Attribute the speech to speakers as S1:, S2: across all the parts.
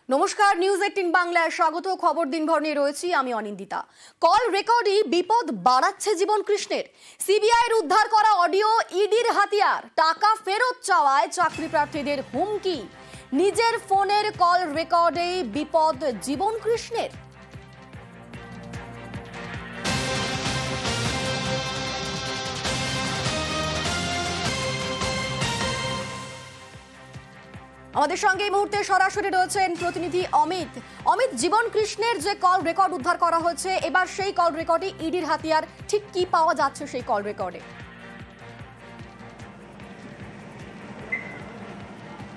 S1: নমস্কার, নিউজ 18 বাংলায় স্বাগত। খবর দিনভর নিয়ে রয়েছি আমি অনিন্দিতা। কল রেকর্ডই বিপদ বাড়াচ্ছে জীবন কৃষ্ণের। সিবিআইয়ের উদ্ধার করা অডিও ইডির হাতিয়ার। টাকা ফেরত চাওয়ায় চাকরি প্রার্থীদের হুমকি। নিজের ফোনের কল রেকর্ডেই বিপদ জীবন কৃষ্ণের। আমাদের সঙ্গে এই মুহূর্তে সরাসরি রয়েছেন প্রতিনিধি অমিত। অমিত, জীবন কৃষ্ণের যে কল রেকর্ড উদ্ধার করা হয়েছে, এবার সেই কল রেকর্ডে ইডির হাতিয়ার, ঠিক কি পাওয়া যাচ্ছে সেই কল রেকর্ডে?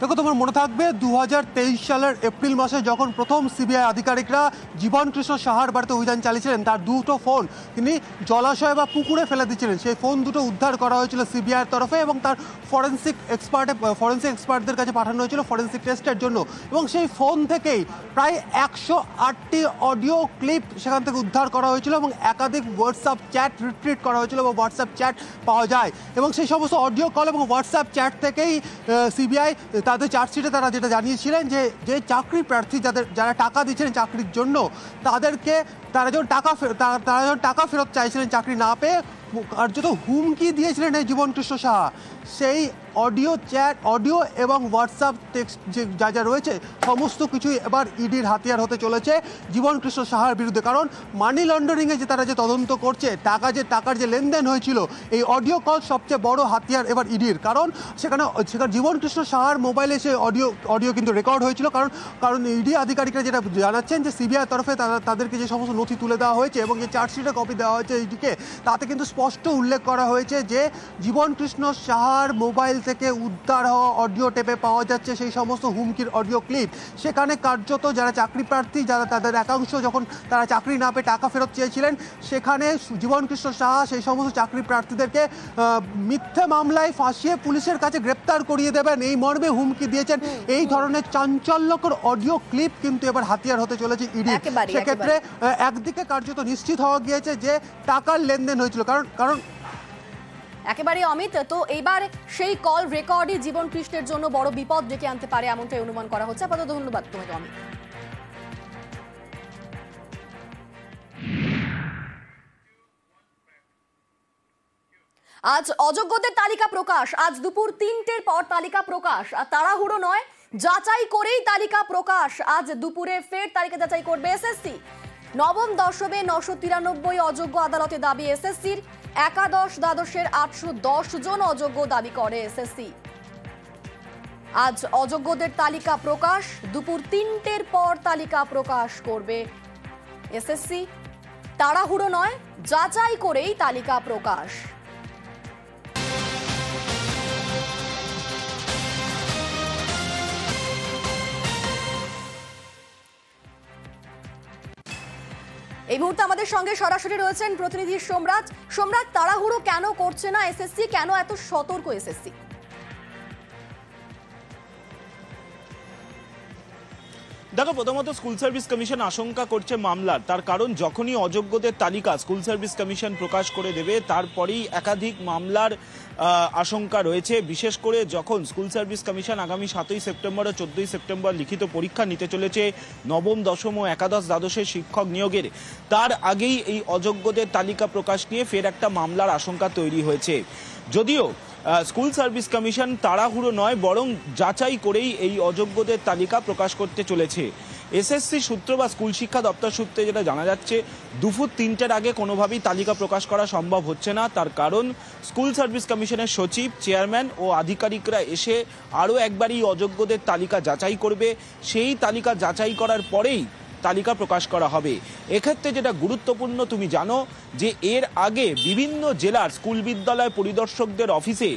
S2: দেখো, তোমার মনে থাকবে 2023 সালের এপ্রিল মাসে যখন প্রথম সিবিআই আধিকারিকরা জীবন কৃষ্ণ সাহার বাড়িতে অভিযান চালিয়েছিলেন, তার দুটো ফোন তিনি জলাশয় বা পুকুরে ফেলে দিয়েছিলেন। সেই ফোন দুটো উদ্ধার করা হয়েছিল সিবিআইয়ের তরফে এবং তার ফরেন্সিক এক্সপার্টদের কাছে পাঠানো হয়েছিল ফরেন্সিক টেস্টের জন্য। এবং সেই ফোন থেকেই প্রায় 108টি অডিও ক্লিপ সেখান থেকে উদ্ধার করা হয়েছিল এবং একাধিক হোয়াটসঅ্যাপ চ্যাট রিট্রিট করা হয়েছিল এবং হোয়াটসঅ্যাপ চ্যাট পাওয়া যায়। এবং সেই সমস্ত অডিও কল এবং হোয়াটসঅ্যাপ চ্যাট থেকেই সিবিআই তাদের চার্জশিটে তারা যেটা জানিয়েছিলেন যে চাকরি প্রার্থী যারা টাকা দিচ্ছিলেন চাকরির জন্য, তারা যখন টাকা ফেরত চাইছিলেন চাকরি না পেয়ে, কার্যত হুমকি দিয়েছিলেন এই জীবন কৃষ্ণ সাহা। সেই অডিও এবং হোয়াটসঅ্যাপ টেক্সট যা রয়েছে সমস্ত কিছুই এবার ইডির হাতিয়ার হতে চলেছে জীবন কৃষ্ণ সাহার বিরুদ্ধে। কারণ মানি লন্ডারিংয়ে তারা যে তদন্ত করছে, টাকার যে লেনদেন হয়েছিল, এই অডিও কল সবচেয়ে বড় হাতিয়ার এবার ইডির। কারণ সেখানে জীবন কৃষ্ণ সাহার মোবাইলে সে অডিও কিন্তু রেকর্ড হয়েছিল। কারণ ইডি আধিকারিকরা যেটা জানাচ্ছেন যে সিবিআই তরফে তাদেরকে যে সমস্ত নথি তুলে দেওয়া হয়েছে এবং যে চার্জশিটে কপি দেওয়া হয়েছে ইডিকে, তাতে কিন্তু স্পষ্ট উল্লেখ করা হয়েছে যে জীবন কৃষ্ণ সাহার মোবাইল থেকে উদ্ধার হওয়া অডিও টেপে পাওয়া যাচ্ছে সেই সমস্ত হুমকির অডিও ক্লিপ। সেখানে কার্যত যারা চাকরি প্রার্থী, যারা তাদের একাংশ যখন তারা চাকরি না পেয়ে টাকা ফেরত চেয়েছিলেন, সেখানে জীবন কৃষ্ণ সাহা সেই সমস্ত চাকরি প্রার্থীদেরকে মিথ্যে মামলায় ফাঁসিয়ে পুলিশের কাছে গ্রেপ্তার করিয়ে দেবেন এই মর্মে হুমকি দিয়েছেন। এই ধরনের চাঞ্চল্যকর অডিও ক্লিপ কিন্তু এবার হাতিয়ার হতে চলেছে ইডি। সেক্ষেত্রে একদিকে কার্যত নিশ্চিত হওয়া গিয়েছে যে টাকার লেনদেন হয়েছিল। কারণ
S1: একেবারে অমিত, তো এইবার সেই কল রেকর্ডই জীবন কৃষ্ণের জন্য বড় বিপদ ডেকে আনতে পারে এমনটাই অনুমান করা হচ্ছে। আপাতত ধন্যবাদ তোমাকে অমিত। আজ অযোগ্যদের তালিকা প্রকাশ। আজ দুপুর 3টের পর তালিকা প্রকাশ। আর তাড়াহুড়ো নয়, যাচাই করেই তালিকা প্রকাশ। আজ দুপুরে ফের তালিকা যাচাই করবে এসএসসি। নবম দশমে 993 অযোগ্য আদালতে দাবি এসএসসির। একাদশ দ্বাদশের 810 জন অযোগ্য দাবি করে এসএসসি। আজ অযোগ্যদের তালিকা প্রকাশ। দুপুর 3টের পর তালিকা প্রকাশ করবে এসএসসি। তাড়াহুড়ো নয়, যাচাই করেই তালিকা প্রকাশ। এই মুহূর্তে আমাদের সঙ্গে সরাসরি রয়েছেন প্রতিনিধি সোমরাজ। সোমরাজ, তাড়াহুড়ো কেন করছে না এসএসসি? কেন এত সতর্ক এসএসসি?
S3: দেখো, প্রথমত স্কুল সার্ভিস কমিশন আশঙ্কা করছে মামলার। তার কারণ যখনই অযোগ্যদের তালিকা স্কুল সার্ভিস কমিশন প্রকাশ করে দেবে, তারপরেই একাধিক মামলার আশঙ্কা রয়েছে। বিশেষ করে যখন স্কুল সার্ভিস কমিশন আগামী 7ই সেপ্টেম্বর ও 14ই সেপ্টেম্বর লিখিত পরীক্ষা নিতে চলেছে নবম দশম ও একাদশ দ্বাদশের শিক্ষক নিয়োগের, তার আগেই এই অযোগ্যদের তালিকা প্রকাশ নিয়ে ফের একটা মামলার আশঙ্কা তৈরি হয়েছে। যদিও স্কুল সার্ভিস কমিশন তাড়াহুড়ো নয়, বরং যাচাই করেই এই অযোগ্যদের তালিকা প্রকাশ করতে চলেছে। এসএসসি সূত্র বা স্কুল শিক্ষা দপ্তর সূত্রে যেটা জানা যাচ্ছে, দুপুর 3টের আগে কোনোভাবেই তালিকা প্রকাশ করা সম্ভব হচ্ছে না। তার কারণ স্কুল সার্ভিস কমিশনের সচিব, চেয়ারম্যান ও আধিকারিকরা এসে আরও একবার এই অযোগ্যদের তালিকা যাচাই করবে। সেই তালিকা যাচাই করার পরেই তালিকা প্রকাশ করা হবে। এক্ষেত্রে যেটা গুরুত্বপূর্ণ, তুমি জানো যে এর আগে বিভিন্ন জেলার স্কুল বিদ্যালয় পরিদর্শকদের অফিসে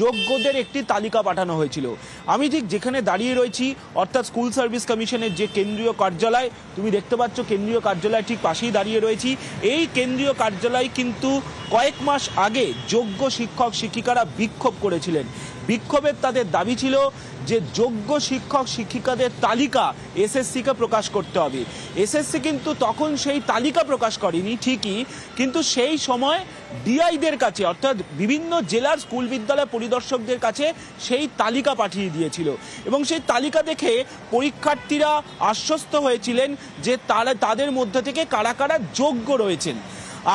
S3: যোগ্যদের একটি তালিকা পাঠানো হয়েছিল। আমি ঠিক যেখানে দাঁড়িয়ে রয়েছি, অর্থাৎ স্কুল সার্ভিস কমিশনের যে কেন্দ্রীয় কার্যালয়, তুমি দেখতে পাচ্ছ কেন্দ্রীয় কার্যালয় ঠিক পাশেই দাঁড়িয়ে রয়েছি। এই কেন্দ্রীয় কার্যালয় কিন্তু কয়েক মাস আগে যোগ্য শিক্ষক শিক্ষিকারা বিক্ষোভ করেছিলেন। বিক্ষোভের তাদের দাবি ছিল যে যোগ্য শিক্ষক শিক্ষিকাদের তালিকা এসএসসিকে প্রকাশ করতে হবে। এসএসসি কিন্তু তখন সেই তালিকা প্রকাশ করেনি ঠিকই, কিন্তু সেই সময় ডিআইদের কাছে অর্থাৎ বিভিন্ন জেলার স্কুল বিদ্যালয় পরিদর্শকদের কাছে সেই তালিকা পাঠিয়ে দিয়েছিল এবং সেই তালিকা দেখে পরীক্ষার্থীরা আশ্বস্ত হয়েছিলেন যে তাদের মধ্যে থেকে কারা কারা যোগ্য রয়েছেন।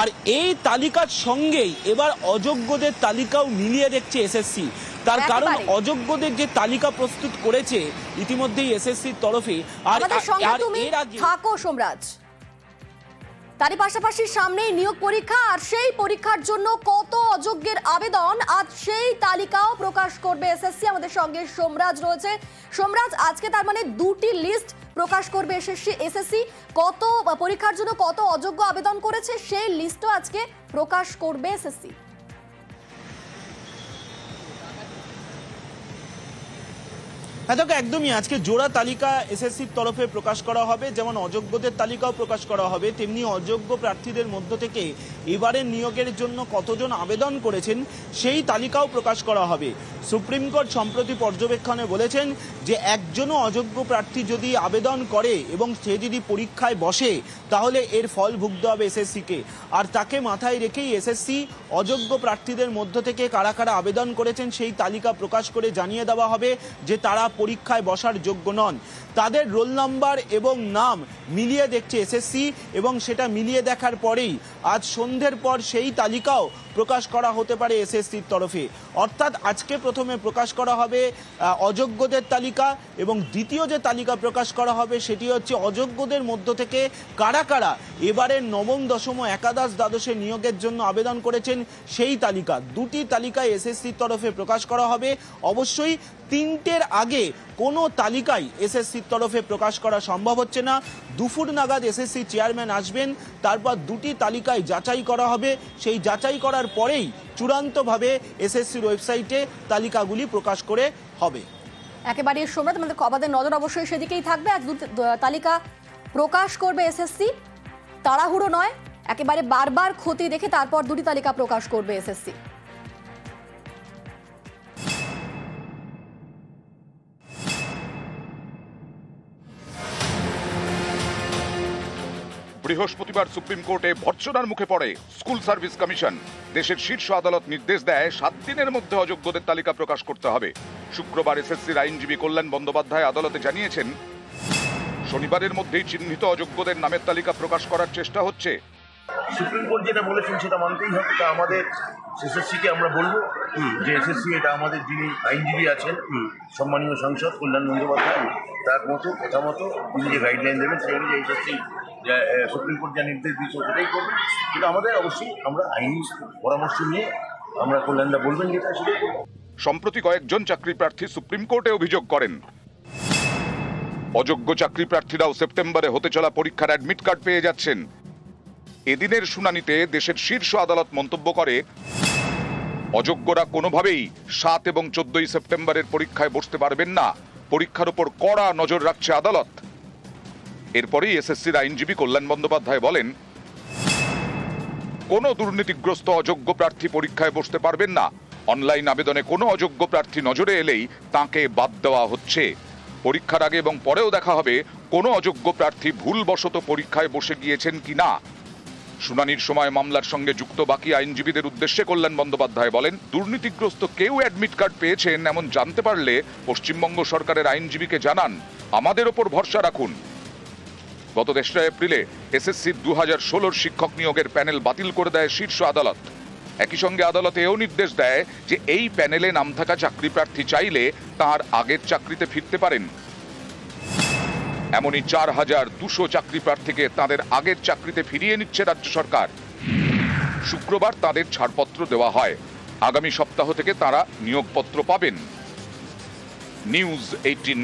S3: আর এই তালিকার সঙ্গেই এবার অযোগ্যদের তালিকাও মিলিয়ে দেখছে এসএসসি। তার কারণ অযোগ্যদের যে তালিকা প্রস্তুত করেছে ইতিমধ্যেই এসএসসির তরফে। আর
S1: এর আগে থাকো সোমরাজ, তারই পাশাপাশি সামনেই নিয়োগ পরীক্ষা, আর সেই পরীক্ষার জন্য কত অযোগ্যের আবেদন আজ সেই তালিকাও প্রকাশ করবে এসএসসি। আমাদের সঙ্গে সোমরাজ রয়েছে। সোমরাজ, আজকে তার মানে দুটি লিস্ট প্রকাশ করবে এসএসসি। কত পরীক্ষার জন্য কত অযোগ্য আবেদন করেছে সেই লিস্টও আজকে প্রকাশ করবে এসএসসি।
S3: হ্যাঁ দেখো, একদমই আজকে জোড়া তালিকা এসএসসির তরফে প্রকাশ করা হবে। যেমন অযোগ্যদের তালিকাও প্রকাশ করা হবে, তেমনি অযোগ্য প্রার্থীদের মধ্য থেকে এবারের নিয়োগের জন্য কতজন আবেদন করেছেন সেই তালিকাও প্রকাশ করা হবে। সুপ্রিম কোর্ট সম্প্রতি পর্যবেক্ষণে বলেছেন যে একজনও অযোগ্য প্রার্থী যদি আবেদন করে এবং সে যদি পরীক্ষায় বসে তাহলে এর ফল ভুগতে হবে এসএসসিকে। আর তাকে মাথায় রেখেই এসএসসি অযোগ্য প্রার্থীদের মধ্য থেকে কারা কারা আবেদন করেছেন সেই তালিকা প্রকাশ করে জানিয়ে দেওয়া হবে যে তারা পরীক্ষায় বসার যোগ্য নন। তাদের রোল নাম্বার এবং নাম মিলিয়ে দেখছে এসএসসি এবং সেটা মিলিয়ে দেখার পরেই আজ সন্ধ্যের পর সেই তালিকাও প্রকাশ করা হতে পারে এসএসসির তরফে। অর্থাৎ আজকে প্রথমে প্রকাশ করা হবে অযোগ্যদের তালিকা এবং দ্বিতীয় যে তালিকা প্রকাশ করা হবে সেটি হচ্ছে অযোগ্যদের মধ্য থেকে কারা কারা এবারের নবম দশম একাদশ দ্বাদশে নিয়োগের জন্য আবেদন করেছেন সেই তালিকা। দুটি তালিকায় এসএসসির তরফে প্রকাশ করা হবে। অবশ্যই 3টের আগে কোনো তালিকাই এসএসসির তরফে প্রকাশ করা সম্ভব হচ্ছে না। দুপুর নাগাদ এসএসসি চেয়ারম্যান আসবেন, তারপর দুটি তালিকায় যাচাই করা হবে। সেই যাচাই করার পরেই চূড়ান্তভাবে এসএসসির ওয়েবসাইটে তালিকাগুলি প্রকাশ করে হবে।
S1: একেবারে সোমরাজ, আমাদের নজর অবশ্যই সেদিকেই থাকবে। আজ তালিকা প্রকাশ করবে এসএসসি, তাড়াহুড়ো নয়, একেবারে বারবার ক্ষতি দেখে তারপর দুটি তালিকা প্রকাশ করবে এসএসসি।
S4: বৃহস্পতিবার সুপ্রিম কোর্টে ভর্ৎসনার মুখে পড়ে স্কুল সার্ভিস কমিশন। দেশের শীর্ষ আদালত নির্দেশ দেয় 7 দিনের মধ্যে অযোগ্যদের তালিকা প্রকাশ করতে হবে। শুক্রবার এসএসসির আইনজীবী কল্যাণ বন্দ্যোপাধ্যায় আদালতে জানিয়েছেন, শনিবারের মধ্যেই চিহ্নিত অযোগ্যদের নামের তালিকা প্রকাশ করার চেষ্টা হচ্ছে।
S5: সুপ্রিম কোর্ট যেটা বলেছেন সেটা মানতেই হবে। তা আমাদের এসএসসিকে আমরা বলবো যে এসএসসি এটা আমাদের যিনি আইনজীবী আছেন সম্মানীয় সাংসদ কল্যাণ বন্দ্যোপাধ্যায়, তার মতো কথা মতো তিনি যে গাইডলাইন দেবেন সেই অনুযায়ী এসএসসি সুপ্রিম কোর্ট যা নির্দেশ দিয়েছে সেটাই করবে। কিন্তু আমাদের অবশ্যই আমরা আইনি পরামর্শ নিয়ে আমরা কল্যাণদা বলবেন যেটা সেটাই করবো।
S4: সম্প্রতি কয়েকজন চাকরি প্রার্থী সুপ্রিম কোর্টে অভিযোগ করেন, অযোগ্য চাকরি প্রার্থীরাও সেপ্টেম্বরে হতে চলা পরীক্ষার অ্যাডমিট কার্ড পেয়ে যাচ্ছেন। এদিনের শুনানিতে দেশের শীর্ষ আদালত মন্তব্য করে, অযোগ্যরা কোনোভাবেই 7 এবং 14 সেপ্টেম্বরের পরীক্ষায় বসতে পারবেন না। পরীক্ষার উপর কড়া নজর রাখছে আদালত। এরপরেই এসএসসির আইনজীবী কল্যাণ বন্দ্যোপাধ্যায় বলেন, কোনো দুর্নীতিগ্রস্ত অযোগ্য প্রার্থী পরীক্ষায় বসতে পারবেন না। অনলাইন আবেদনে কোনো অযোগ্য প্রার্থী নজরে এলেই তাকে বাদ দেওয়া হচ্ছে। পরীক্ষার আগে এবং পরেও দেখা হবে কোনো অযোগ্য প্রার্থী ভুলবশত পরীক্ষায় বসে গিয়েছেন কিনা। শুনানির সময় মামলার সঙ্গে যুক্ত বাকি আইনজীবীদের উদ্দেশ্যে কল্যাণ বন্দ্যোপাধ্যায় বলেন, দুর্নীতিগ্রস্ত কেউ অ্যাডমিট কার্ড পেয়েছেন এমন জানতে পারলে পশ্চিমবঙ্গ সরকারের আইনজীবীকে জানান, আমাদের ওপর ভরসা রাখুন। গত 2 এপ্রিলে এসএসসির 2016 শিক্ষক নিয়োগের প্যানেল বাতিল করে দেয় শীর্ষ আদালত। একই সঙ্গে আদালত এও নির্দেশ দেয় যে এই প্যানেলে নাম থাকা চাকরি প্রার্থী চাইলে তার আগের চাকরিতে ফিরতে পারেন। এমনই 4200 চাকরি প্রার্থীকে তাদের আগের চাকরিতে ফিরিয়ে নিচ্ছে রাজ্য সরকার। শুক্রবার তাদের ছাড়পত্র দেওয়া হয়। আগামী সপ্তাহ থেকে তারা নিয়োগপত্র পাবেন। নিউজ 18।